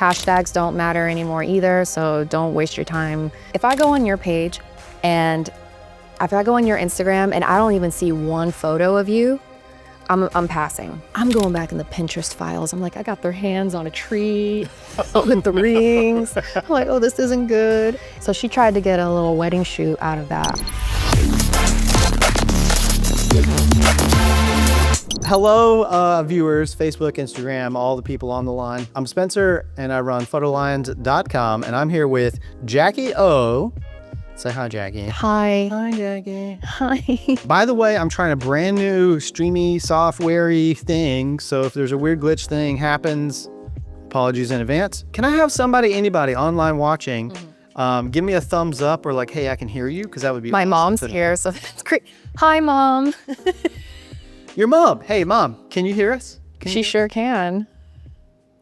Hashtags don't matter anymore either, so don't waste your time. If I go on your page and if I go on your Instagram and I don't even see one photo of you, I'm passing. I'm going back in the Pinterest files. I'm like, I got their hands on a tree with the rings. I'm like, oh, this isn't good. So she tried to get a little wedding shoot out of that. Hello, viewers, Facebook, Instagram, all the people on the line. I'm Spencer, and I run photolines.com, and I'm here with Jaquie O. Say hi, Jaquie. Hi. Hi, Jaquie. Hi. By the way, I'm trying a brand new streamy, software-y thing, so if there's a weird glitch thing happens, apologies in advance. Can I have anybody online watching, give me a thumbs up or like, hey, I can hear you? Because that would be My mom's here, so that's great. Hi, Mom. Your mom. Hey, Mom, can you hear us? She sure can.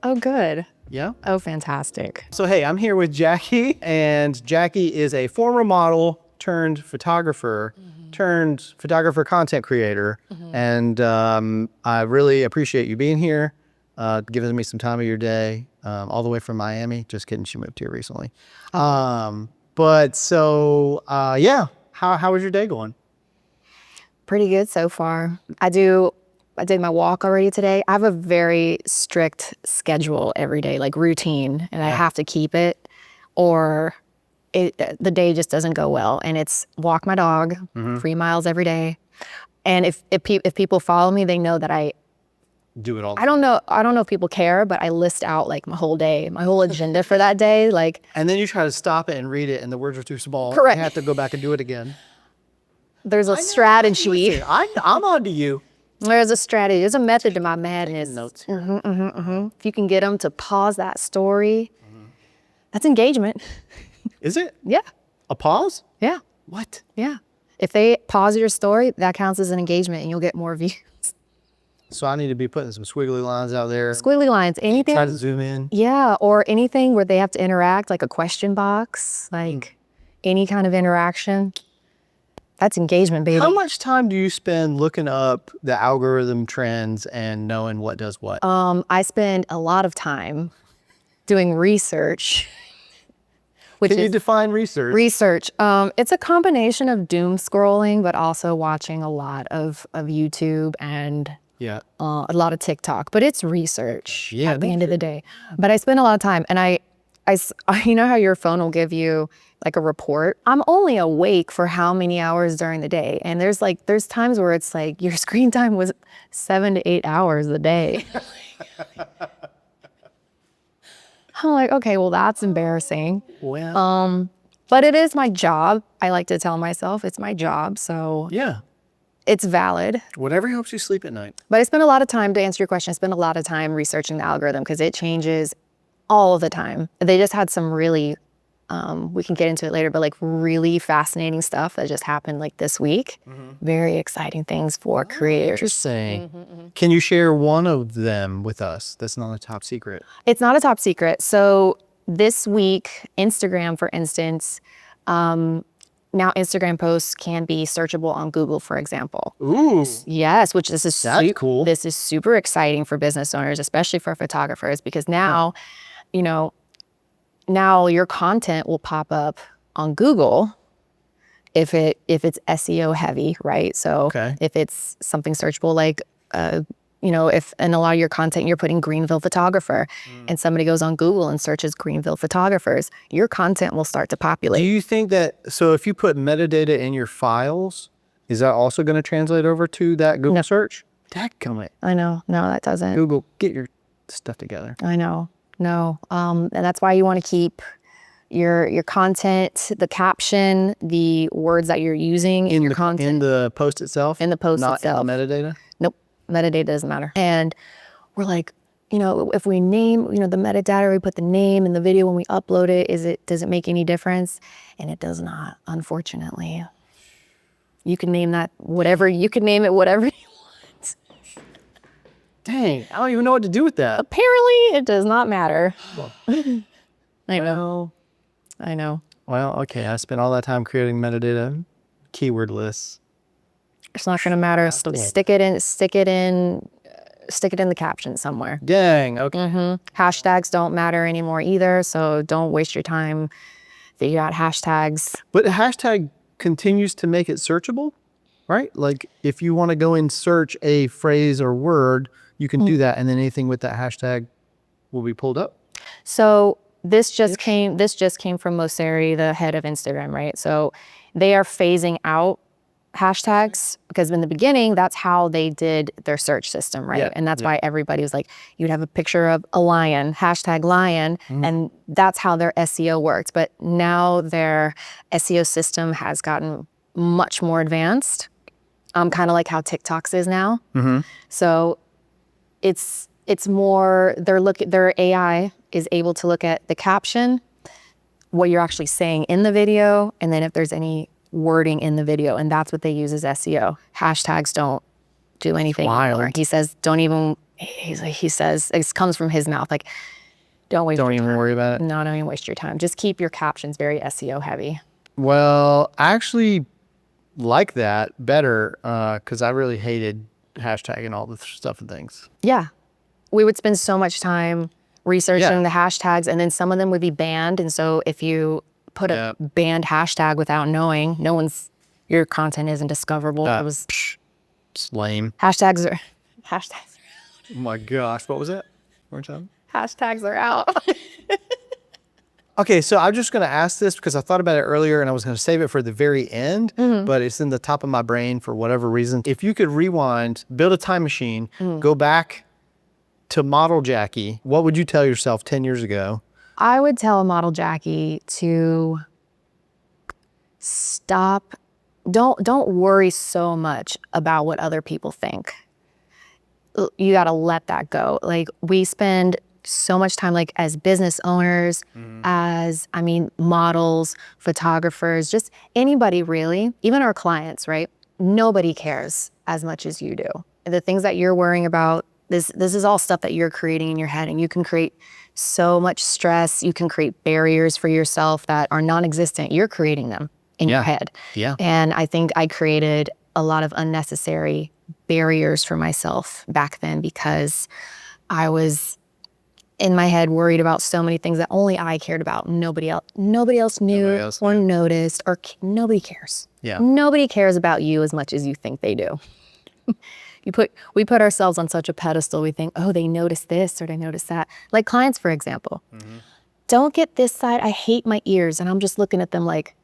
Oh, good. Yeah? Oh, fantastic. So, hey, I'm here with Jaquie, and Jaquie is a former model turned photographer, turned photographer content creator. And I really appreciate you being here, giving me some time of your day, all the way from Miami. Just kidding, she moved here recently. Yeah, how was your day going? Pretty good so far. I did my walk already today. I have a very strict schedule every day, like routine, and I have to keep it or the day just doesn't go well. And it's walk my dog 3 miles every day. And if people follow me, they know that I do it all. I don't know if people care, but I list out like my whole day, my whole agenda for that day. Like, and then you try to stop it and read it and the words are too small. Correct. You have to go back and do it again. There's a strategy. I'm on to you. There's a strategy. There's a method to my madness. Notes. If you can get them to pause that story, that's engagement. Is it? Yeah. A pause? Yeah. What? Yeah. If they pause your story, that counts as an engagement and you'll get more views. So I need to be putting some squiggly lines out there. Squiggly lines, anything. Try to zoom in. Yeah, or anything where they have to interact, like a question box, like any kind of interaction. That's engagement, baby. How much time do you spend looking up the algorithm trends and knowing what does what? I spend a lot of time doing research. Can you define research? Research. It's a combination of doom scrolling, but also watching a lot of YouTube and a lot of TikTok. But it's research at the end of the day. But I spend a lot of time, and I you know how your phone will give you like a report? I'm only awake for how many hours during the day. And there's times where it's like your screen time was 7 to 8 hours a day. I'm like, okay, well, that's embarrassing. Well, but it is my job. I like to tell myself it's my job. So yeah, it's valid. whatever helps you sleep at night. But I spend a lot of time, to answer your question, I spend a lot of time researching the algorithm because it changes all of the time. They just had some really, we can get into it later, but like really fascinating stuff that just happened like this week. Very exciting things for creators. Interesting. Can you share one of them with us that's not a top secret? It's not a top secret. So this week, Instagram, for instance, now Instagram posts can be searchable on Google, for example. Ooh. Yes, which this is That's cool. This is super exciting for business owners, especially for photographers, because now, now your content will pop up on Google if it's SEO heavy, right? So if it's something searchable like if in a lot of your content you're putting Greenville photographer and somebody goes on Google and searches Greenville photographers, your content will start to populate. Do you think that, so if you put metadata in your files, is that also going to translate over to that Google search? Dadgummit. I know. No, that doesn't. Google, get your stuff together. I know. No. And that's why you want to keep your content, the caption, the words that you're using in your content. In the post itself? In the post itself. Not in the metadata? Nope. Metadata doesn't matter. And we're like, if we name, the metadata, we put the name in the video when we upload it, does it make any difference? And it does not, unfortunately. You can name that whatever, you can name it whatever you want. Dang, I don't even know what to do with that. Apparently, it does not matter. I know. Well, okay, I spent all that time creating metadata keyword lists. It's not going to matter. Stick it in stick it in the caption somewhere. Dang. Okay. Hashtags don't matter anymore either, so don't waste your time figuring out hashtags. But the hashtag continues to make it searchable, right? Like if you want to go and search a phrase or word, you can do that, and then anything with that hashtag will be pulled up. So this just came from Mosseri, the head of Instagram, right? So they are phasing out hashtags because in the beginning, that's how they did their search system, right? Yeah. And that's why everybody was like, you'd have a picture of a lion, hashtag lion, and that's how their SEO worked. But now their SEO system has gotten much more advanced, kind of like how TikTok's is now. So it's more, their AI is able to look at the caption, what you're actually saying in the video, and then if there's any wording in the video, and that's what they use as SEO. Hashtags don't do anything anymore. He says, he says, it comes from his mouth, like, don't even worry about it. No, don't even waste your time. Just keep your captions very SEO heavy. Well, I actually like that better because I really hated hashtagging all the stuff and things. Yeah. We would spend so much time researching the hashtags, and then some of them would be banned. And so if you put a banned hashtag without knowing, your content isn't discoverable. It's lame. Hashtags are Oh my gosh, what was that? One more time. Hashtags are out. Okay, so I'm just going to ask this because I thought about it earlier and I was going to save it for the very end, but it's in the top of my brain for whatever reason. If you could rewind, build a time machine, go back to model Jaquie, what would you tell yourself 10 years ago? I would tell model Jaquie to stop. Don't worry so much about what other people think. You got to let that go. Like, we spend so much time, like, as business owners, models, photographers, just anybody really, even our clients, right? Nobody cares as much as you do. The things that you're worrying about, this is all stuff that you're creating in your head, and you can create so much stress. You can create barriers for yourself that are non-existent. You're creating them in your head. Yeah. And I think I created a lot of unnecessary barriers for myself back then because I was in my head worried about so many things that only I cared about. Nobody else knew or noticed, or nobody cares. Yeah. Nobody cares about you as much as you think they do. We put ourselves on such a pedestal. We think, oh, they noticed this or they noticed that. Like clients, for example. Don't get this side. I hate my ears. And I'm just looking at them like,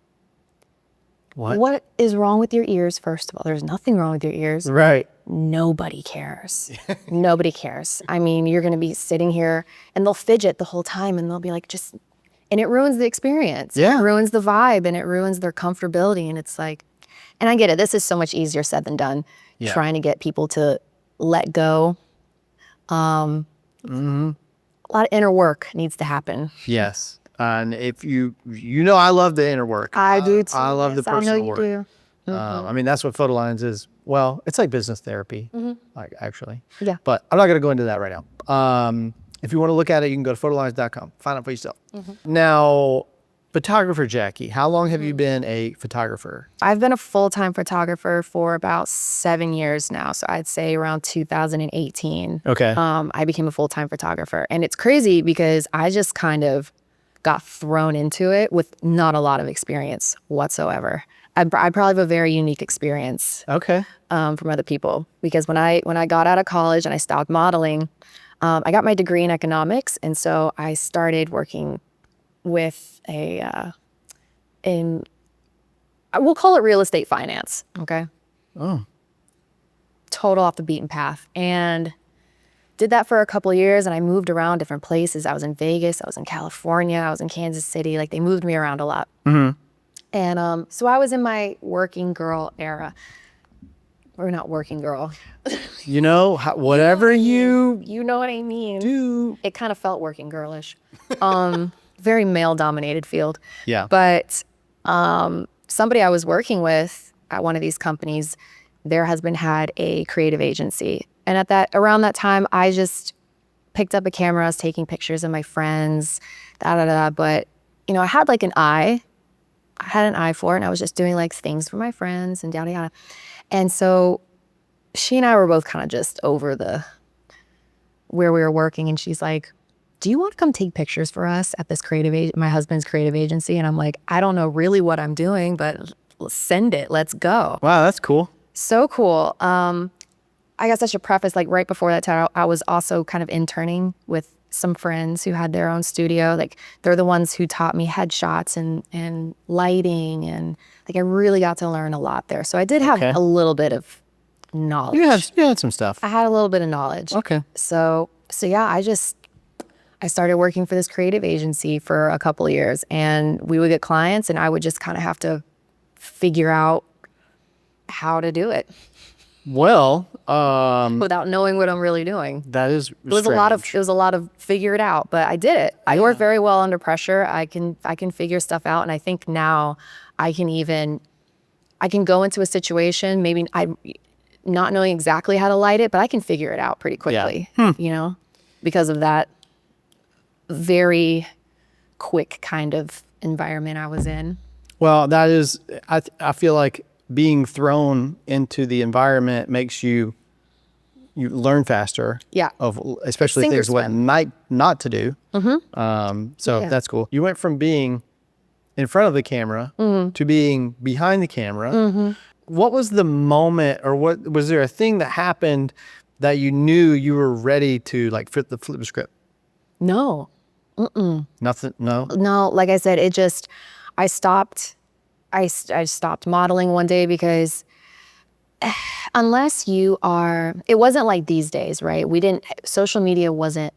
what is wrong with your ears? First of all, there's nothing wrong with your ears. Right. Nobody cares. Nobody cares. I mean, you're going to be sitting here and they'll fidget the whole time and they'll be like, and it ruins the experience. Yeah. It ruins the vibe and it ruins their comfortability. And it's like, and I get it. This is so much easier said than done. Yeah. Trying to get people to let go. A lot of inner work needs to happen. Yes. And if you I love the inner work. I do too. I love the personal work. I know you do. I mean, that's what Photolines is. Well, it's like business therapy, like actually. Yeah. But I'm not going to go into that right now. If you want to look at it, you can go to photolines.com. Find out for yourself. Now, photographer Jaquie, how long have you been a photographer? I've been a full-time photographer for about 7 years now. So I'd say around 2018. Okay. I became a full-time photographer. And it's crazy because I just kind of got thrown into it with not a lot of experience whatsoever. I probably have a very unique experience. Okay. From other people, because when I got out of college and I stopped modeling, I got my degree in economics, and so I started working with we'll call it real estate finance. Okay. Oh. Total off the beaten path, and did that for a couple of years, and I moved around different places. I was in Vegas, I was in California, I was in Kansas City. Like, they moved me around a lot. And so I was in my working girl era. Or not working girl. You know, whatever you know what I mean. do. It kind of felt working girlish. Very male-dominated field. Yeah. But somebody I was working with at one of these companies, their husband had a creative agency. And around that time, I just picked up a camera. I was taking pictures of my friends, But, I had like an eye. I had an eye for it, and I was just doing like things for my friends and yada yada. And so she and I were both kind of just over the where we were working, and she's like, do you want to come take pictures for us at this my husband's creative agency? And I'm like, I don't know really what I'm doing, but send it. Let's go. Wow, that's cool. So cool. I guess I should preface, like right before that time, I was also kind of interning with some friends who had their own studio. Like they're the ones who taught me headshots and lighting, and like I really got to learn a lot there. So I did have a little bit of knowledge. You had some stuff. I had a little bit of knowledge. Okay. So yeah, I started working for this creative agency for a couple of years, and we would get clients and I would just kind of have to figure out how to do it. Well, without knowing what I'm really doing. That is It was a lot of figure it out, but I did it. I work very well under pressure. I can figure stuff out, and I think now I can go into a situation, maybe I'm not knowing exactly how to light it, but I can figure it out pretty quickly. You know, because of that very quick kind of environment I was in. Well, that is, I feel like being thrown into the environment makes you learn faster. Yeah. Especially things what not to do. So that's cool. You went from being in front of the camera to being behind the camera. What was the moment, or what was there a thing that happened that you knew you were ready to like flip the script? No. Nothing. No. Like I said, I stopped modeling one day because unless you are, it wasn't like these days, right? Social media wasn't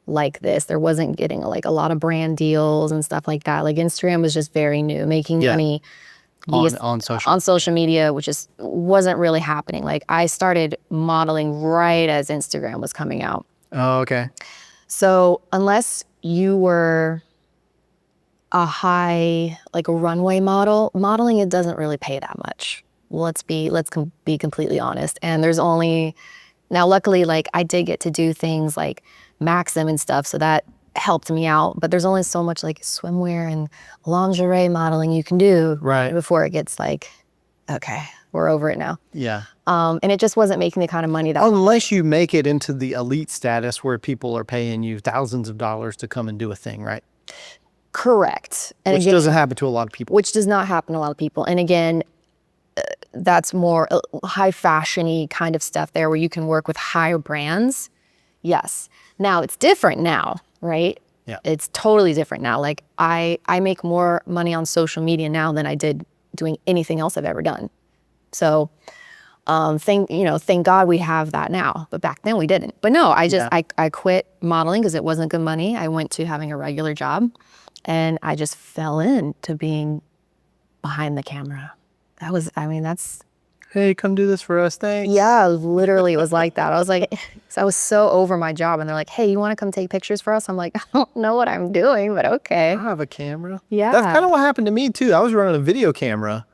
like this. There wasn't getting like a lot of brand deals and stuff like that. Like Instagram was just very new, making money on social media, which wasn't really happening. Like I started modeling right as Instagram was coming out. Oh, okay. So unless you were a runway model, modeling, it doesn't really pay that much. Let's be completely honest. And there's only, now luckily, like I did get to do things like Maxim and stuff, so that helped me out, but there's only so much like swimwear and lingerie modeling you can do before it gets like, okay, we're over it now. Yeah. And it just wasn't making the kind of money that unless you make it into the elite status where people are paying you thousands of dollars to come and do a thing, right? Correct. And which doesn't happen to a lot of people. Which does not happen to a lot of people. And again, that's more high fashion-y kind of stuff there, where you can work with higher brands. Yes. Now it's different now, right? Yeah. It's totally different now. Like I make more money on social media now than I did doing anything else I've ever done. So thank God we have that now. But back then we didn't. But no, I quit modeling because it wasn't good money. I went to having a regular job, and I just fell into being behind the camera. That's hey, come do this for us, thanks. Yeah, literally it was like that. I was like, I was so over my job, and they're like, hey, you want to come take pictures for us? I'm like, I don't know what I'm doing, but okay. I have a camera. Yeah. That's kind of what happened to me too. I was running a video camera.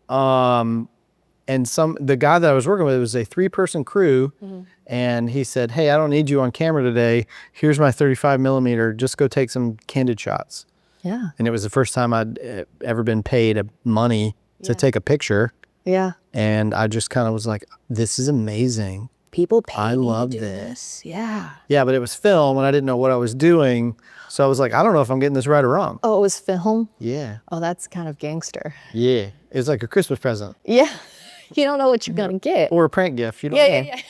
And the guy that I was working with, it was a 3-person crew, and he said, hey, I don't need you on camera today. Here's my 35 millimeter. Just go take some candid shots. Yeah. And it was the first time I'd ever been paid money to take a picture. Yeah. And I just kind of was like, this is amazing. People pay I me love to do this. Yeah. Yeah, but it was film, and I didn't know what I was doing. So I was like, I don't know if I'm getting this right or wrong. Oh, it was film? Yeah. Oh, that's kind of gangster. Yeah. It was like a Christmas present. Yeah. You don't know what you're going to get. Or a prank gift. You don't know. Yeah.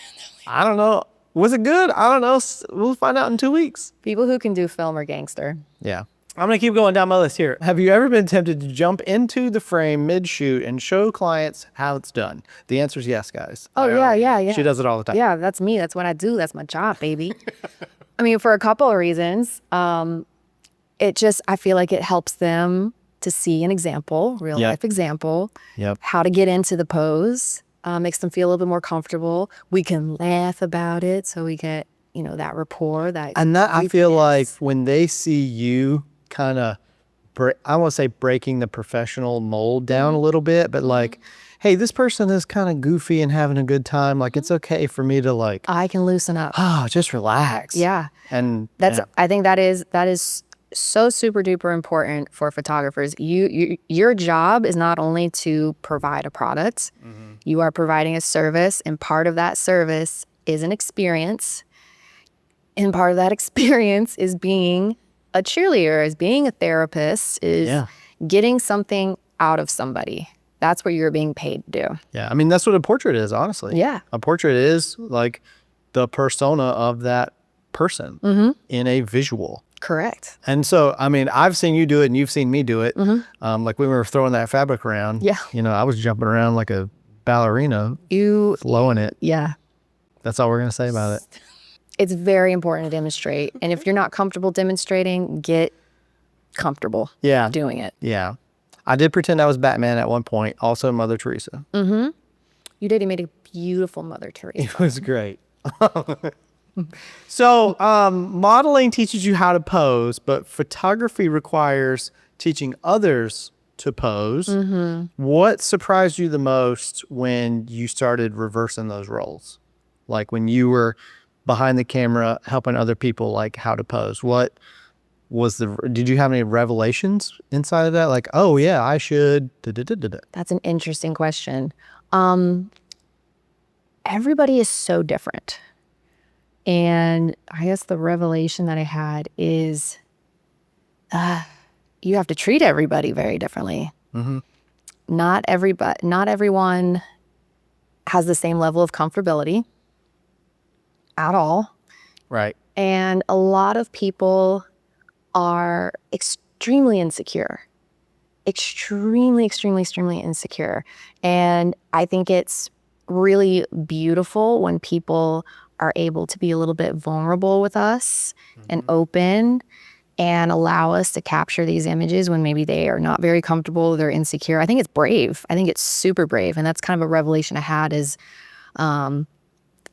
I don't know. Was it good? I don't know. We'll find out in 2 weeks. People who can do film are gangster. Yeah. I'm going to keep going down my list here. Have you ever been tempted to jump into the frame mid-shoot and show clients how it's done? The answer is yes, guys. Oh, yeah. She does it all the time. Yeah, that's me. That's what I do. That's my job, baby. I mean, for a couple of reasons. I feel like it helps them to see an example, real life example, how to get into the pose, makes them feel a little bit more comfortable. We can laugh about it, so we get, that rapport. And that, I feel like when they see you kind of, I won't say breaking the professional mold down a little bit, but like, hey, this person is kind of goofy and having a good time. Like, it's okay for me to like, I can loosen up. Just relax. Yeah. And I think that is so super duper important for photographers. Your job is not only to provide a product, you are providing a service, and part of that service is an experience. And part of that experience is being a cheerleader, is being a therapist, is getting something out of somebody. That's what you're being paid to do. Yeah. I mean, that's what a portrait is, honestly. Yeah. A portrait is like the persona of that person in a visual. Correct. And so, I mean, I've seen you do it and you've seen me do it. Like when we were throwing that fabric around, I was jumping around like a ballerina, flowing it. Yeah. That's all we're going to say about it. It's very important to demonstrate. And if you're not comfortable demonstrating, get comfortable doing it. Yeah. I did pretend I was Batman at one point, also Mother Teresa. You did. You made a beautiful Mother Teresa. It was great. So modeling teaches you how to pose, but photography requires teaching others to pose. What surprised you the most when you started reversing those roles? Like when you were behind the camera helping other people like how to pose. What was did you have any revelations inside of that? Like, oh yeah, I should. That's an interesting question. Everybody is so different. And I guess the revelation that I had is you have to treat everybody very differently. Not everyone has the same level of comfortability at all. Right. And a lot of people are extremely insecure. Extremely insecure. And I think it's really beautiful when people are able to be a little bit vulnerable with us and open and allow us to capture these images when maybe they are not very comfortable, they're insecure. I think it's brave. I think it's super brave. And that's kind of a revelation I had is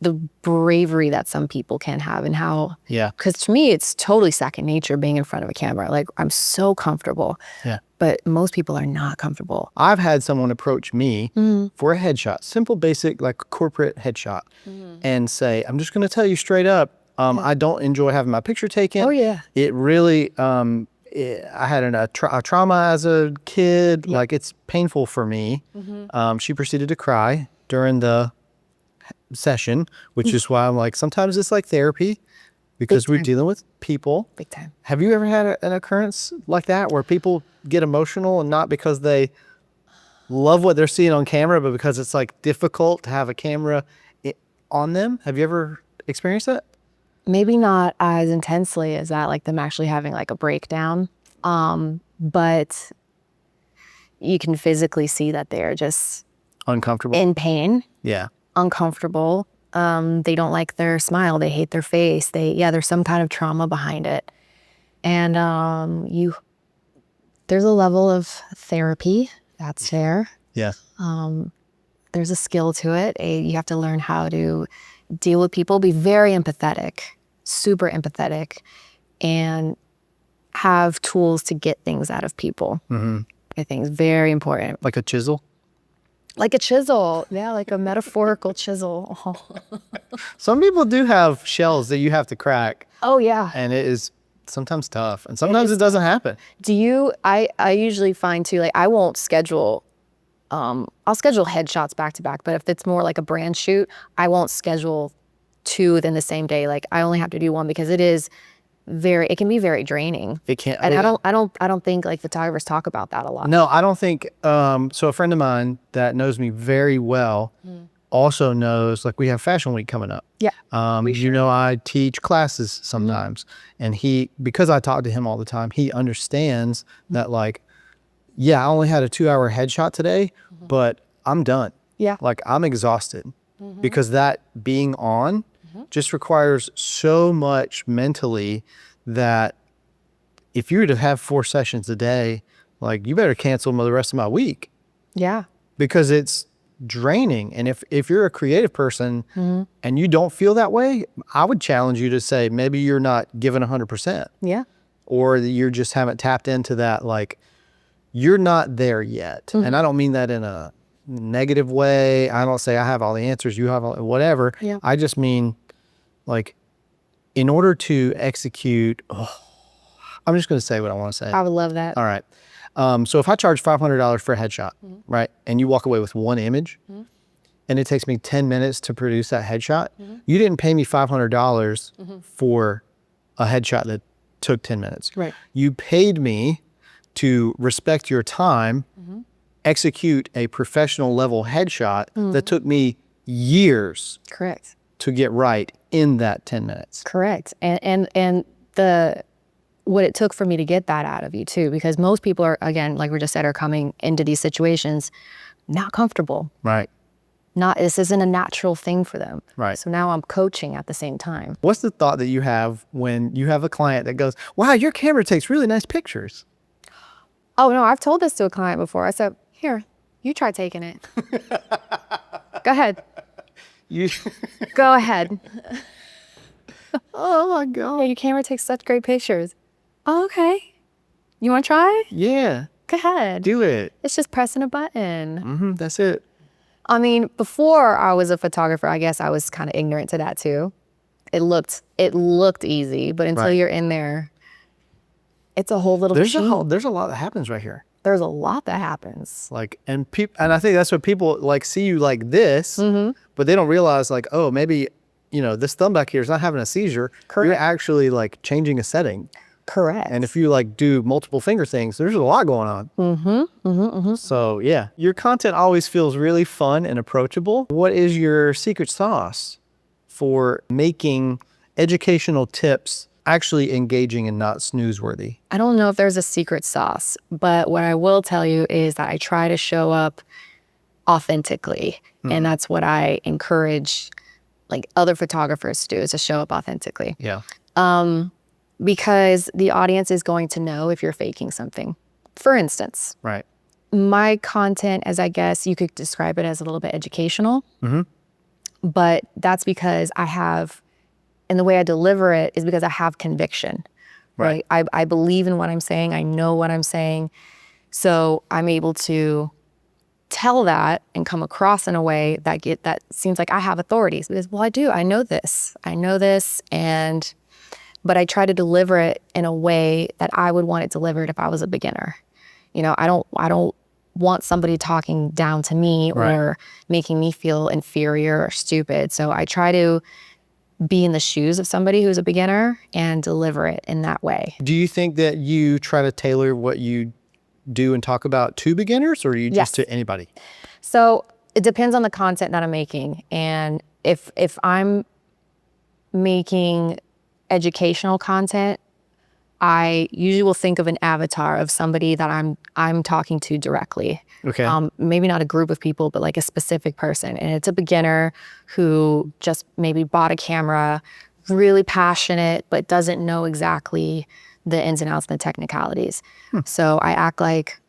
the bravery that some people can have and how, because to me, it's totally second nature being in front of a camera. Like I'm so comfortable, but most people are not comfortable. I've had someone approach me for a headshot, simple, basic, like corporate headshot and say, I'm just going to tell you straight up, I don't enjoy having my picture taken. Oh yeah. It really, I had a trauma as a kid. Like it's painful for me. She proceeded to cry during the session, which is why I'm like, sometimes it's like therapy because we're dealing with people. Big time. Have you ever had an occurrence like that where people get emotional and not because they love what they're seeing on camera, but because it's like difficult to have a camera on them? Have you ever experienced that? Maybe not as intensely as that, like them actually having like a breakdown. But you can physically see that they're just uncomfortable, in pain. Yeah. Uncomfortable. They don't like their smile. They hate their face. There's some kind of trauma behind it. And there's a level of therapy that's there. Yeah. There's a skill to it. You have to learn how to deal with people, be very empathetic, super empathetic, and have tools to get things out of people. I think is very important. Like a chisel? Like a chisel. Yeah, like a metaphorical chisel. Some people do have shells that you have to crack. Oh, yeah. And it is sometimes tough. And sometimes it doesn't happen. I usually find too, like I won't schedule, I'll schedule headshots back to back, but if it's more like a brand shoot, I won't schedule two within the same day. Like I only have to do one because it can be very draining. It can't. And I don't think like photographers talk about that a lot. No, I don't think, so a friend of mine that knows me very well also knows, like we have Fashion Week coming up. Yeah. I teach classes sometimes and because I talk to him all the time, he understands that like, yeah, I only had a 2-hour headshot today, but I'm done. Yeah. Like I'm exhausted because that being on just requires so much mentally that if you were to have 4 sessions a day, like you better cancel the rest of my week. Yeah. Because it's draining. And if you're a creative person and you don't feel that way, I would challenge you to say, maybe you're not giving 100%. Yeah. Or you just haven't tapped into that. Like you're not there yet. And I don't mean that in a negative way. I don't say I have all the answers, you have all, whatever. Yeah. I just mean like in order to execute, I'm just going to say what I want to say. I would love that. All right. So if I charge $500 for a headshot, right, and you walk away with one image, and it takes me 10 minutes to produce that headshot, you didn't pay me $500 for a headshot that took 10 minutes. Right. You paid me to respect your time, execute a professional level headshot that took me years Correct. to get right in that 10 minutes. Correct. And the what it took for me to get that out of you too, because most people are, again, like we just said, are coming into these situations not comfortable. Right. This isn't a natural thing for them. Right. So now I'm coaching at the same time. What's the thought that you have when you have a client that goes, wow, your camera takes really nice pictures? Oh no, I've told this to a client before. I said, here, you try taking it. Go ahead. Go ahead. Oh my God. Yeah, your camera takes such great pictures. Oh, okay. You want to try? Yeah. Go ahead. Do it. It's just pressing a button. That's it. I mean, before I was a photographer, I guess I was kind of ignorant to that too. It looked easy, but until you're in there, it's a whole little There's machine. there's a lot that happens right here. There's a lot that happens. Like, and I think that's what people like see you like this, but they don't realize like, oh, maybe, this thumb back here is not having a seizure. Correct. You're actually like changing a setting. Correct. And if you like do multiple finger things, there's a lot going on. So yeah, your content always feels really fun and approachable. What is your secret sauce for making educational tips actually engaging and not snoozeworthy? I don't know if there's a secret sauce, but what I will tell you is that I try to show up authentically. And that's what I encourage like other photographers to do, is to show up authentically. Yeah. Because the audience is going to know if you're faking something. For instance, Right. my content, as I guess you could describe it, as a little bit educational, but that's because I have, and the way I deliver it is because I have conviction, right? I believe in what I'm saying. I know what I'm saying. So I'm able to tell that and come across in a way that seems like I have authorities, because, well, I do. I know this, but I try to deliver it in a way that I would want it delivered if I was a beginner. I don't want somebody talking down to me or making me feel inferior or stupid. So I try to be in the shoes of somebody who's a beginner and deliver it in that way. Do you think that you try to tailor what you do and talk about to beginners, or are you just to anybody? So it depends on the content that I'm making. And if I'm making educational content, I usually will think of an avatar of somebody that I'm talking to directly. Okay. Maybe not a group of people, but like a specific person. And it's a beginner who just maybe bought a camera, really passionate, but doesn't know exactly the ins and outs and the technicalities. So I act like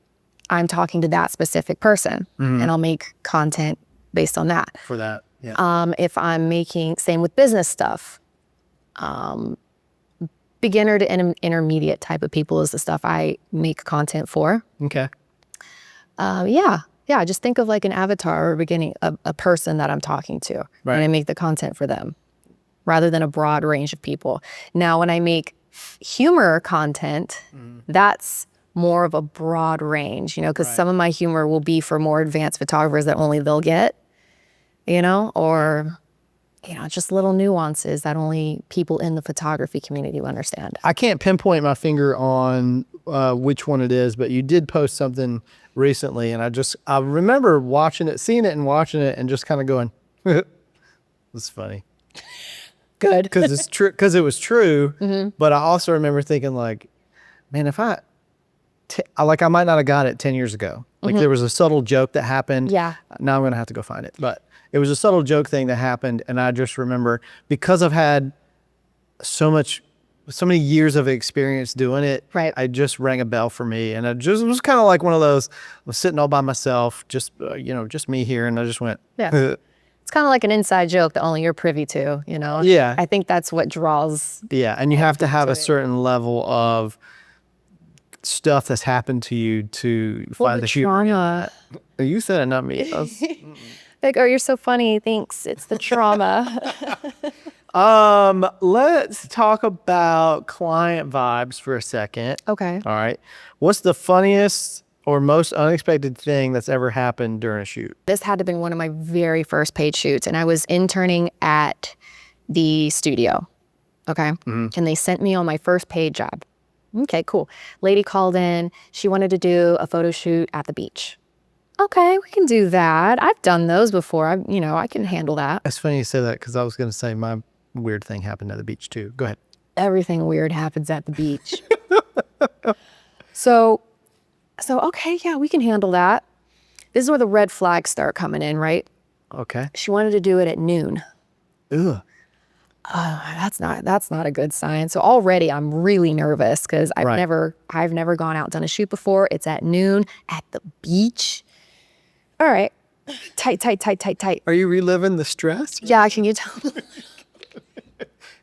I'm talking to that specific person, and I'll make content based on that. For that, yeah. If I'm making, same with business stuff, beginner to intermediate type of people is the stuff I make content for. Okay. Yeah. Just think of like an avatar or a person that I'm talking to, and I make the content for them rather than a broad range of people. Now, when I make humor content, that's more of a broad range, because some of my humor will be for more advanced photographers that only they'll get, or just little nuances that only people in the photography community will understand. I can't pinpoint my finger on which one it is, but you did post something recently, and I remember seeing it and watching it and just kind of going, it's funny. Good. Because it's true, because it was true, but I also remember thinking like, man, if I might not have got it 10 years ago. Like there was a subtle joke that happened. Yeah. Now I'm going to have to go find it, but it was a subtle joke thing that happened. And I just remember, because I've had so many years of experience doing it, I just rang a bell for me. And it was kind of like one of those, I was sitting all by myself, just me here. And I just went, yeah. It's kind of like an inside joke that only you're privy to, Yeah. I think that's what draws. Yeah. And you have to have a certain level of stuff that's happened to you to find the trauma. You said it, not me. Like, oh, you're so funny. Thanks. It's the trauma. Let's talk about client vibes for a second. Okay. All right. What's the funniest or most unexpected thing that's ever happened during a shoot? This had to have been one of my very first paid shoots, and I was interning at the studio. Okay. And they sent me on my first paid job. Okay, cool. Lady called in. She wanted to do a photo shoot at the beach. Okay, we can do that. I've done those before. I can handle that. It's funny you say that because I was going to say my weird thing happened at the beach too. Go ahead. Everything weird happens at the beach. So okay, yeah, we can handle that. This is where the red flags start coming in, right? Okay. She wanted to do it at noon. Ugh. That's not a good sign. So already I'm really nervous because I've never gone out and done a shoot before. It's at noon at the beach. All right. Tight. Are you reliving the stress? Yeah, can you tell me?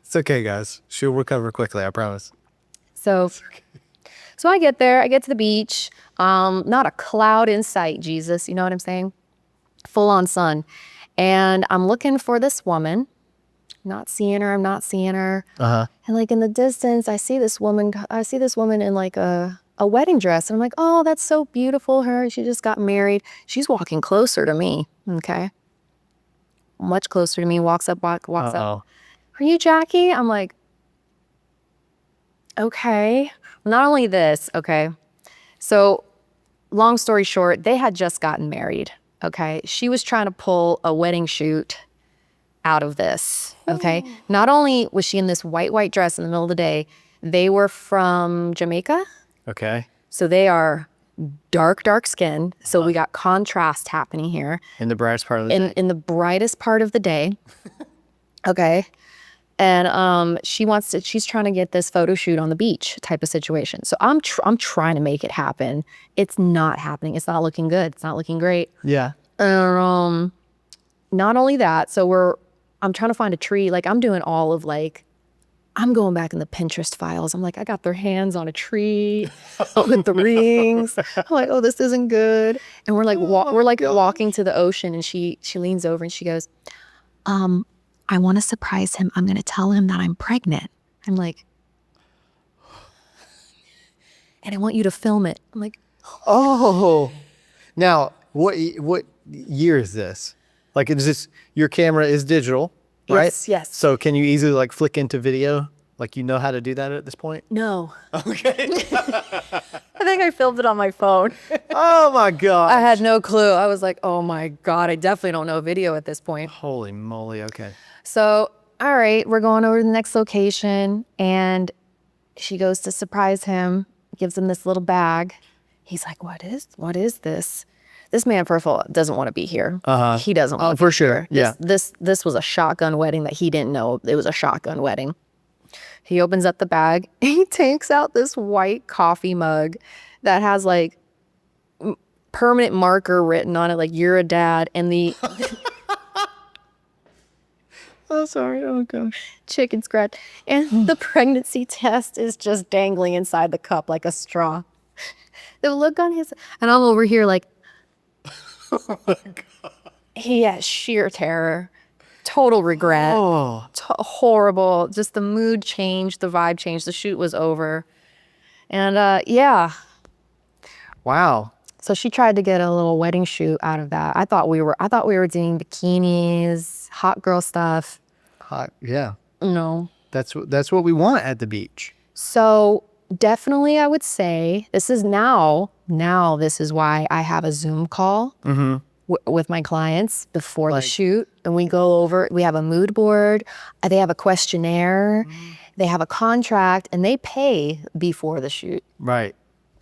It's okay, guys. She'll recover quickly, I promise. So I get there, I get to the beach, not a cloud in sight, Jesus, you know what I'm saying? Full on sun. And I'm looking for this woman, I'm not seeing her. And like in the distance, I see this woman in like a wedding dress. And I'm like, oh, that's so beautiful. She just got married. She's walking closer to me, okay? Much closer to me, walks up. Are you Jaquie? I'm like, okay. Not only this, okay. So long story short, they had just gotten married, okay. She was trying to pull a wedding shoot out of this, okay. Not only was she in this white dress in the middle of the day, they were from Jamaica. Okay. So they are dark skin. So we got contrast happening here. In the brightest part of the day. In the brightest part of the day. Okay. And she's trying to get this photo shoot on the beach type of situation. So I'm trying to make it happen. It's not happening. It's not looking good. It's not looking great. Yeah. Not only that, so I'm trying to find a tree. Like I'm doing all of like, I'm going back in the Pinterest files. I'm like, I got their hands on a tree with the rings. I'm like, oh, this isn't good. And we're like, walking to the ocean, and she leans over and she goes, I want to surprise him. I'm going to tell him that I'm pregnant. I'm like, and I want you to film it. I'm like, oh. Now, what year is this? Like, is this, your camera is digital, right? Yes. So can you easily like flick into video? Like, you know how to do that at this point? No. Okay. I think I filmed it on my phone. Oh my God. I had no clue. I was like, oh my God, I definitely don't know video at this point. Holy moly. Okay. So, all right, we're going over to the next location, and she goes to surprise him, gives him this little bag. He's like, what is this? This man, first of all, doesn't want to be here. He doesn't want to for be sure. here. Yeah. This was a shotgun wedding that he didn't know it was a shotgun wedding. He opens up the bag. He takes out this white coffee mug that has like permanent marker written on it, like you're a dad, and the Oh, sorry. Oh gosh. chicken scratch, and the pregnancy test is just dangling inside the cup like a straw. The look on his, and I'm over here like, Oh my God. he has sheer terror, total regret, Oh. horrible. Just the mood changed, the vibe changed. The shoot was over, and yeah. Wow. So she tried to get a little wedding shoot out of that. I thought we were doing bikinis, hot girl stuff. Hot. Yeah. No. That's what we want at the beach. So definitely I would say this is now this is why I have a Zoom call with my clients before the shoot. And we go over, we have a mood board, they have a questionnaire, they have a contract, and they pay before the shoot. Right.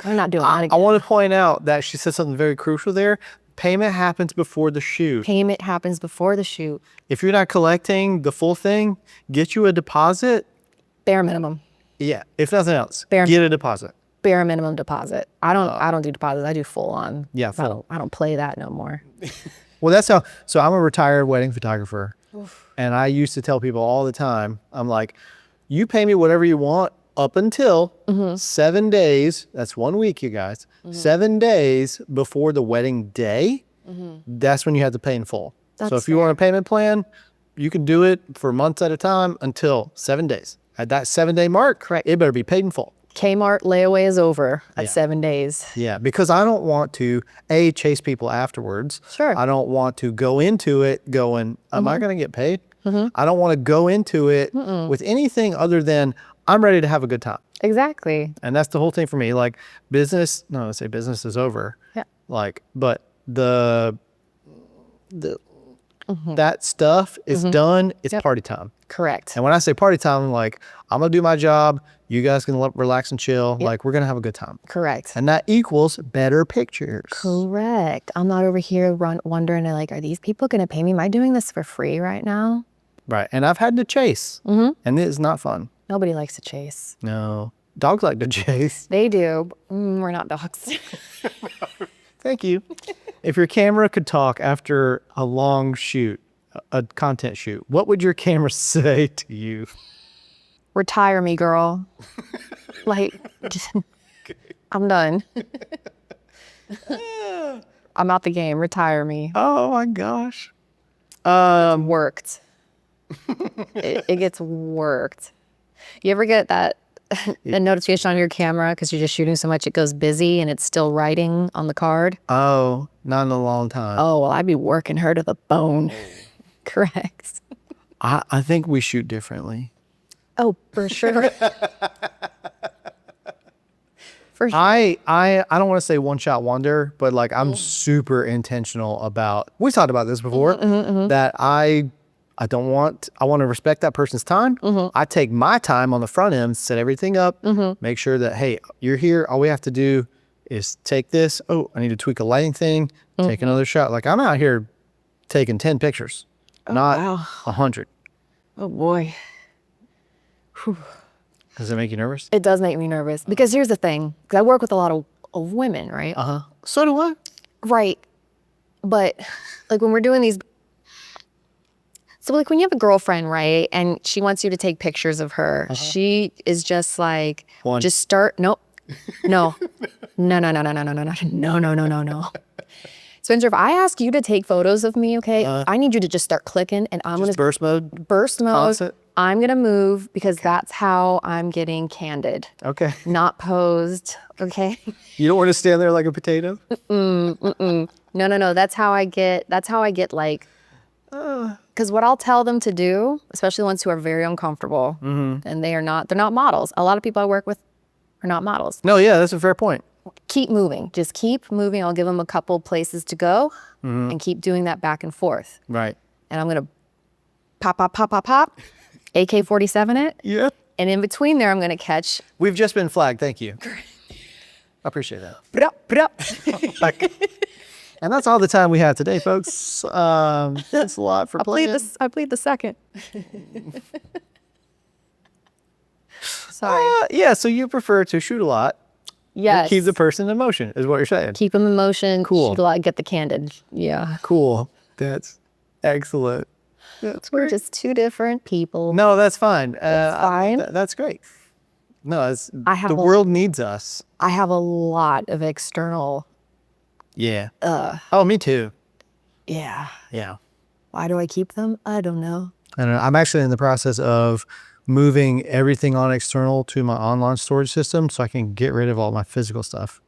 I'm not doing that again. I want to point out that she said something very crucial there. Payment happens before the shoot. Payment happens before the shoot. If you're not collecting the full thing, get you a deposit. Bare minimum. Yeah, if nothing else, Bare- get a deposit. Bare minimum deposit. I don't do deposits. I do full on. Yeah, full. I don't play that no more. Well, that's how. So I'm a retired wedding photographer, and I used to tell people all the time, I'm like, you pay me whatever you want up until 7 days. That's 1 week, you guys. 7 days before the wedding day. That's when you have to pay in full. So if you want a payment plan, you can do it for months at a time until 7 days. At that 7 day mark, correct, it better be paid in full. Kmart layaway is over at 7 days. Yeah, because I don't want to chase people afterwards. Sure. I don't want to go into it going, am I going to get paid? I don't want to go into it with anything other than I'm ready to have a good time. Exactly. And that's the whole thing for me. Like business, no, I say business is over. Yeah. Like, but that stuff is done. It's party time. Correct. And when I say party time, I'm like, I'm going to do my job. You guys can relax and chill. Like, we're going to have a good time. Correct. And that equals better pictures. Correct. I'm not over here wondering, like, are these people going to pay me? Am I doing this for free right now? Right. And I've had to chase. And it's not fun. Nobody likes to chase. No. Dogs like to chase. They do. We're not dogs. Thank you. If your camera could talk after a long shoot, a content shoot, what would your camera say to you? Retire me, girl. Like, I'm done. I'm out the game. Retire me. Oh my gosh. Worked. It gets worked. You ever get that a notification on your camera because you're just shooting so much it goes busy and it's still writing on the card? Oh, not in a long time. Oh, well, I'd be working her to the bone. Correct. I think we shoot differently. Oh, for sure. For sure. I don't want to say one shot wonder, but like I'm super intentional about, we talked about this before, that I want to respect that person's time. I take my time on the front end, set everything up, make sure that, hey, you're here. All we have to do is take this. Oh, I need to tweak a lighting thing, take another shot. Like I'm out here taking 10 pictures, not 100. Oh boy. Whew. Does it make you nervous? It does make me nervous because here's the thing. 'Cause I work with a lot of women, right? So do I. Right. But like when we're doing these, so like when you have a girlfriend, right? And she wants you to take pictures of her. She is just like, just start. Nope. No. No. Spencer, if I ask you to take photos of me, okay, I need you to just start clicking and I'm going to burst mode. Burst mode. Constant. I'm going to move because that's how I'm getting candid. Okay. Not posed. Okay. You don't want to stand there like a potato? No. That's how I get like, because what I'll tell them to do, especially the ones who are very uncomfortable and they're not models. A lot of people I work with are not models. No, yeah, that's a fair point. Keep moving. Just keep moving. I'll give them a couple places to go and keep doing that back and forth. Right. And I'm going to pop, AK-47 it. Yeah. And in between there, I'm going to catch. We've just been flagged. Thank you. I appreciate that. And that's all the time we have today, folks. Thanks a lot for playing. I plead the second. Sorry. Yeah, so you prefer to shoot a lot. Yes. Keep the person in motion, is what you're saying. Keep them in motion. Cool. Shoot a lot, get the candid. Yeah. Cool. That's excellent. That's We're great. just two different people. No, that's fine. Fine. That's great. No, have the world needs us. I have a lot of external. Yeah. Oh, me too. Yeah. Yeah. Why do I keep them? I don't know. I don't know. I'm actually in the process of moving everything on external to my online storage system so I can get rid of all my physical stuff.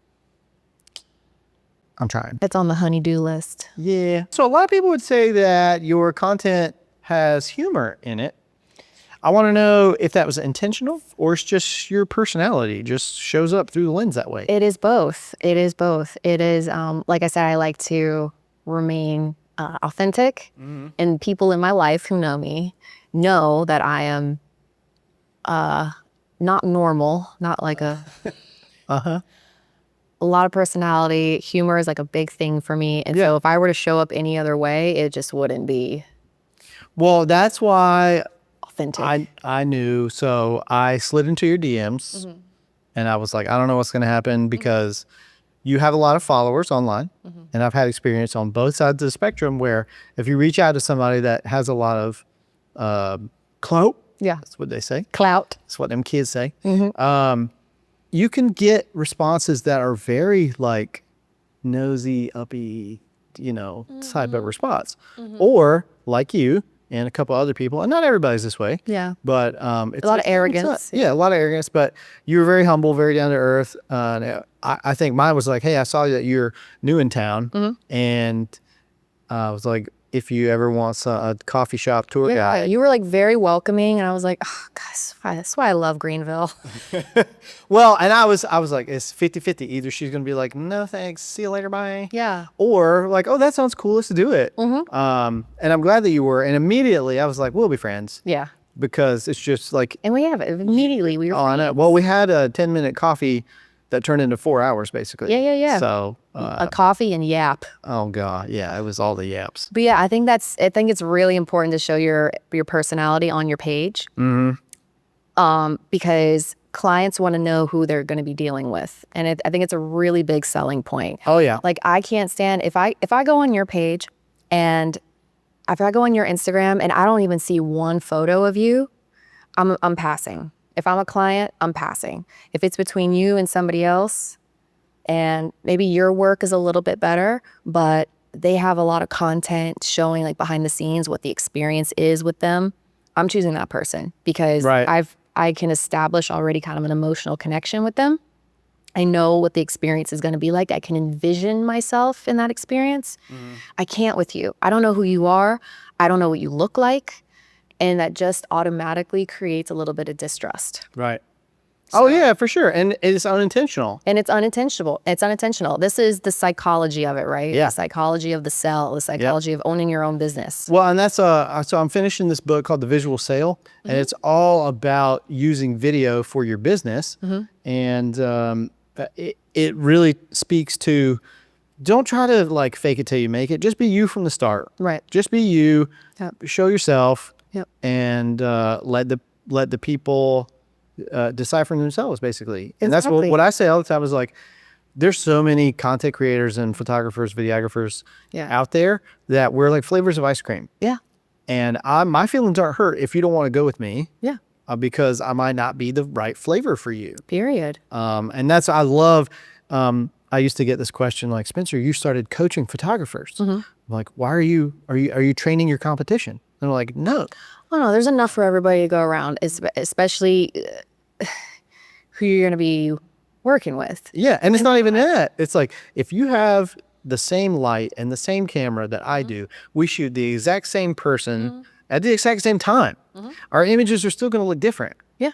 I'm trying. It's on the honey-do list. Yeah. So a lot of people would say that your content has humor in it. I want to know if that was intentional or it's just your personality just shows up through the lens that way. It is both. It is, like I said, I like to remain authentic. And people in my life who know me know that I am not normal, not like a lot of personality. Humor is like a big thing for me. And so if I were to show up any other way, it just wouldn't be. Well, that's why authentic. I knew. So I slid into your DMs and I was like, I don't know what's going to happen because you have a lot of followers online. And I've had experience on both sides of the spectrum where if you reach out to somebody that has a lot of clout, that's what they say. Clout. That's what them kids say. You can get responses that are very like nosy, uppy, type of response. Or like you and a couple other people, and not everybody's this way. Yeah. But A it's lot of arrogance. Yeah, a lot of arrogance. But you were very humble, very down to earth. I think mine was like, hey, I saw that you're new in town, and I was like, if you ever want a coffee shop tour guide. You were like very welcoming, and I was like, oh, gosh, that's why I love Greenville. Well, and I was like, it's 50-50. Either she's gonna be like, no thanks, see you later, bye. Yeah. Or like, oh, that sounds cool, let's do it. And I'm glad that you were. And immediately I was like, we'll be friends. Yeah. Because it's just like, and we have it immediately. We were. Oh, I know. Well, we had a 10-minute coffee that turned into 4 hours basically. Yeah. So a coffee and yap. Oh God, yeah, it was all the yaps. But yeah, I think it's really important to show your personality on your page. Because clients want to know who they're going to be dealing with, and I think it's a really big selling point. Oh yeah. Like I can't stand if I go on your page, and if I go on your Instagram and I don't even see one photo of you, I'm passing. If I'm a client, I'm passing. If it's between you and somebody else, and maybe your work is a little bit better, but they have a lot of content showing like behind the scenes what the experience is with them, I'm choosing that person because I can establish already kind of an emotional connection with them. I know what the experience is going to be like. I can envision myself in that experience. I can't with you. I don't know who you are. I don't know what you look like. And that just automatically creates a little bit of distrust. Right. So, oh yeah, for sure. And it's unintentional. And it's unintentional. It's unintentional. This is the psychology of it, right? Yeah. The psychology of the sell, the psychology of owning your own business. Well, and that's so I'm finishing this book called The Visual Sale, and it's all about using video for your business. And it really speaks to, don't try to like fake it till you make it. Just be you from the start. Right. Just be you. Yep. Show yourself. Yep. And let the people decide for themselves, basically. And Exactly. that's what I say all the time is like, there's so many content creators and photographers, videographers out there that we're like flavors of ice cream. Yeah. And my feelings aren't hurt if you don't want to go with me. Yeah. Because I might not be the right flavor for you. Period. And that's, I love, I used to get this question like, Spencer, you started coaching photographers. I'm like, why are you training your competition? And they're like, no. Oh no, there's enough for everybody to go around, especially who you're going to be working with. Yeah, and it's not even that. It's like, if you have the same light and the same camera that I do, we shoot the exact same person at the exact same time. Our images are still going to look different. Yeah.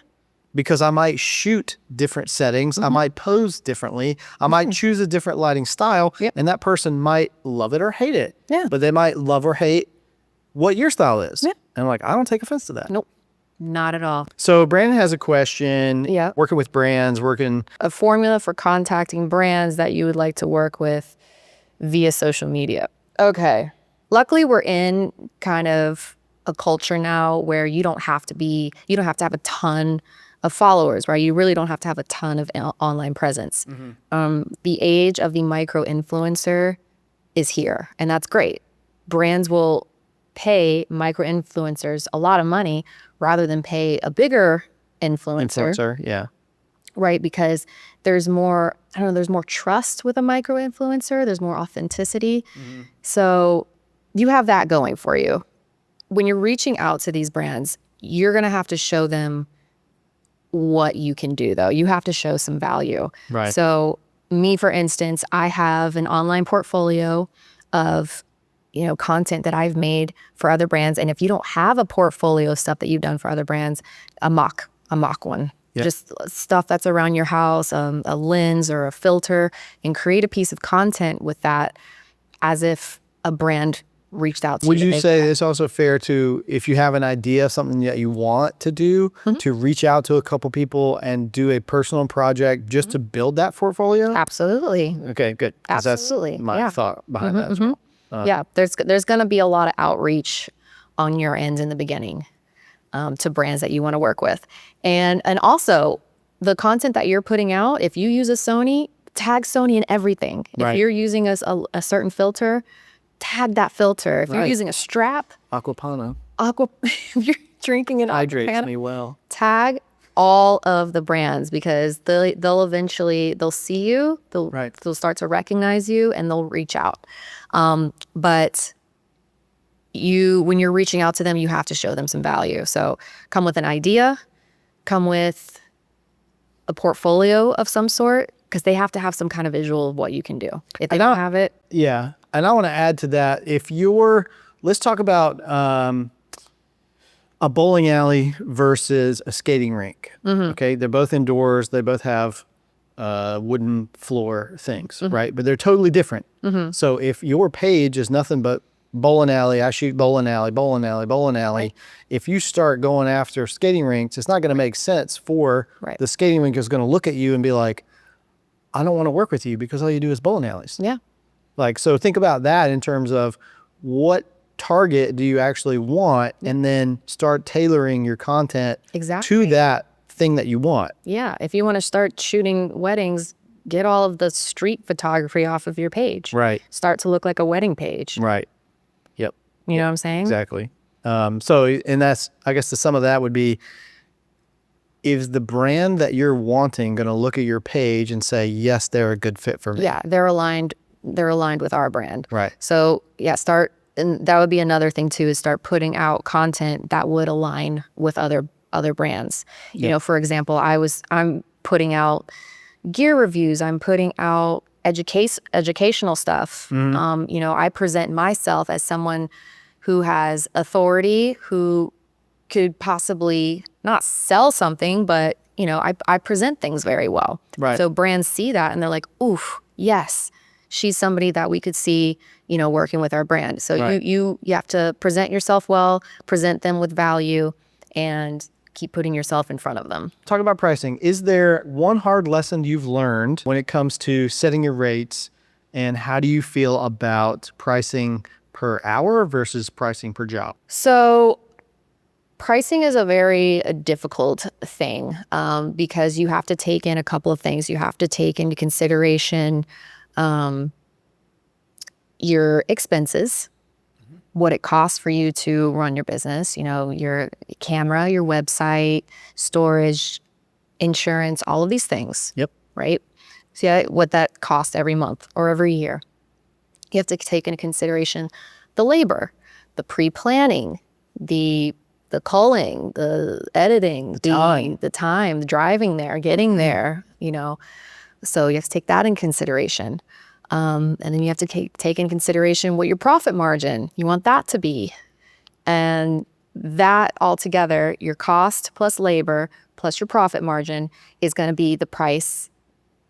Because I might shoot different settings. I might pose differently. I might choose a different lighting style. And that person might love it or hate it. Yeah. But they might love or hate what your style is. Yeah. And I'm like, I don't take offense to that. Nope. Not at all. So Brandon has a question. Yeah. Working with brands, a formula for contacting brands that you would like to work with via social media. Okay. Luckily, we're in kind of a culture now where you don't have to have a ton of followers, right? You really don't have to have a ton of online presence. The age of the micro influencer is here, and that's great. Brands will pay micro influencers a lot of money rather than pay a bigger influencer. Yeah. Right, because there's more, there's more trust with a micro influencer. There's more authenticity. So you have that going for you. When you're reaching out to these brands, you're going to have to show them what you can do, though. You have to show some value. Right. So me, for instance, I have an online portfolio of content that I've made for other brands. And if you don't have a portfolio of stuff that you've done for other brands, a mock one. Yep. Just stuff that's around your house, a lens or a filter, and create a piece of content with that as if a brand reached out to you. Would you say it's also fair to, if you have an idea, something that you want to do, to reach out to a couple people and do a personal project just to build that portfolio? Absolutely. Okay, good. Absolutely. That's my thought behind that as well. Yeah, there's going to be a lot of outreach on your end in the beginning to brands that you want to work with. And also, the content that you're putting out, if you use a Sony, tag Sony in everything. If you're using a certain filter, tag that filter. If you're using a strap. Aquapana. If you're drinking an Hydrates Aquapana, me well. Tag all of the brands because they'll eventually see you, they'll start to recognize you, and they'll reach out. But when you're reaching out to them, you have to show them some value. So come with an idea, come with a portfolio of some sort, because they have to have some kind of visual of what you can do. If they don't have it. Yeah. And I want to add to that, let's talk about a bowling alley versus a skating rink. Okay. They're both indoors. They both have wooden floor things, right? But they're totally different. So if your page is nothing but bowling alley, I shoot bowling alley, bowling alley, bowling alley. Right. If you start going after skating rinks, it's not going to make sense for the skating rink is going to look at you and be like, I don't want to work with you because all you do is bowling alleys. Yeah. Like, so think about that in terms of what target do you actually want, and then start tailoring your content to that thing that you want. Yeah. If you want to start shooting weddings, get all of the street photography off of your page. Right. Start to look like a wedding page. Right. Yep. You know what I'm saying? Exactly. And that's, I guess the sum of that would be, is the brand that you're wanting going to look at your page and say, yes, they're a good fit for me? Yeah, they're aligned with our brand. Right. So yeah, and that would be another thing too, is start putting out content that would align with other brands. You know, for example, I'm putting out gear reviews, I'm putting out educational stuff. You know, I present myself as someone who has authority, who could possibly not sell something, but you know, I present things very well. Right. So brands see that and they're like, oof, yes, she's somebody that we could see, you know, working with our brand. So you have to present yourself well, present them with value, and keep putting yourself in front of them. Talk about pricing. Is there one hard lesson you've learned when it comes to setting your rates, and how do you feel about pricing per hour versus pricing per job? So pricing is a very difficult thing because you have to take in a couple of things. You have to take into consideration your expenses, what it costs for you to run your business, you know, your camera, your website, storage, insurance, all of these things. Yep. Right? So yeah, what that costs every month or every year. You have to take into consideration the labor, the pre-planning, the culling, the editing, the time, the driving there, getting there, you know. So you have to take that in consideration. And then you have to take in consideration what your profit margin, you want that to be. And that altogether, your cost plus labor plus your profit margin is going to be the price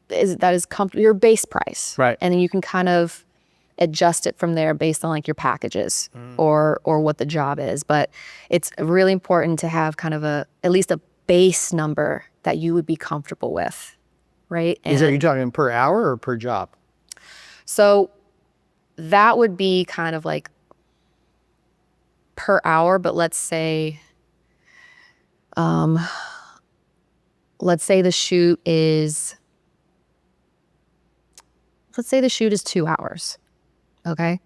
that is your base price. Right. And then you can kind of adjust it from there based on like your packages or what the job is. But it's really important to have kind of at least a base number that you would be comfortable with, right? And are you talking per hour or per job? So that would be kind of like per hour, but let's say the shoot is 2 hours. Okay.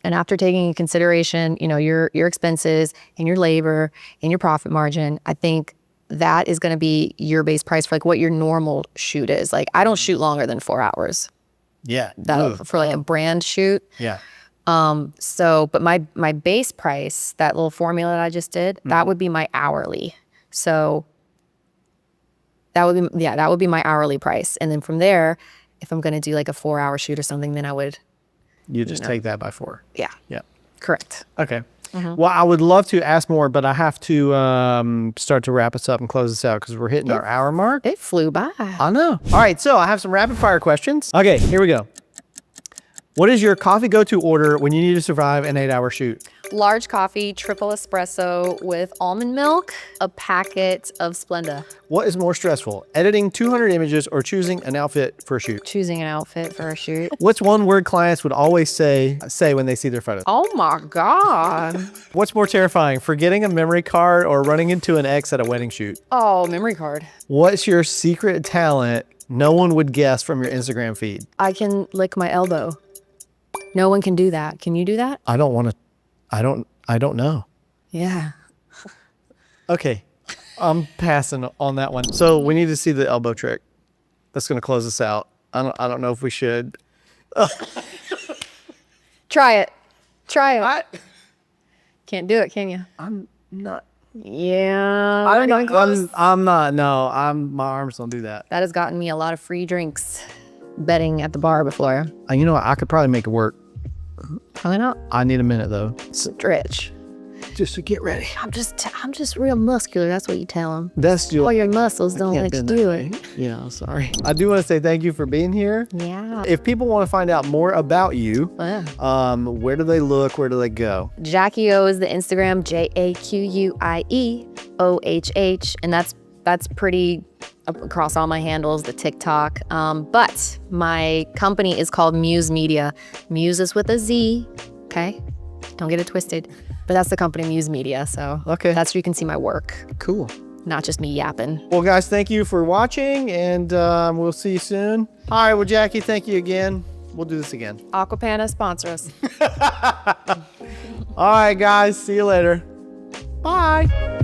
And after taking into consideration, you know, your expenses and your labor and your profit margin, I think that is going to be your base price for like what your normal shoot is. Like I don't shoot longer than 4 hours. Yeah. For like a brand shoot. Yeah. So, but my base price, that little formula that I just did, that would be my hourly. So that would be my hourly price. And then from there, if I'm going to do like a 4-hour shoot or something, then I would. You just take that by 4. Yeah. Yeah. Correct. Okay. Well, I would love to ask more, but I have to start to wrap us up and close this out because we're hitting our hour mark. It flew by. I know. All right. So I have some rapid fire questions. Okay. Here we go. What is your coffee go-to order when you need to survive an 8-hour shoot? Large coffee, triple espresso with almond milk, a packet of Splenda. What is more stressful, editing 200 images or choosing an outfit for a shoot? Choosing an outfit for a shoot. What's one word clients would always say when they see their photos? Oh my God. What's more terrifying, forgetting a memory card or running into an ex at a wedding shoot? Oh, memory card. What's your secret talent no one would guess from your Instagram feed? I can lick my elbow. No one can do that. Can you do that? I don't know. Yeah. Okay. I'm passing on that one. So we need to see the elbow trick. That's going to close us out. I don't know if we should. Try it. Try it. I, Can't do it, can you? I'm not. Yeah. I'm not even close. not. I'm not. No, my arms don't do that. That has gotten me a lot of free drinks betting at the bar before. You know what? I could probably make it work. Probably not. I need a minute though. Stretch. Just to get ready. I'm just real muscular. That's what you tell them. That's your. All your muscles don't let you do it. Yeah, I'm sorry. I do want to say thank you for being here. Yeah. If people want to find out more about you, Yeah. where do they look? Where do they go? Jaquie O is the Instagram, JAQUIEOHH, and that's pretty across all my handles, the TikTok. But my company is called Muse Media. Muse is with a Z, okay? Don't get it twisted. But that's the company, Muse Media. So Okay. that's where you can see my work, Cool. not just me yapping. Well, guys, thank you for watching, and we'll see you soon. All right. Well, Jaquie, thank you again. We'll do this again. Aquapana, sponsor us. All right, guys. See you later. Bye.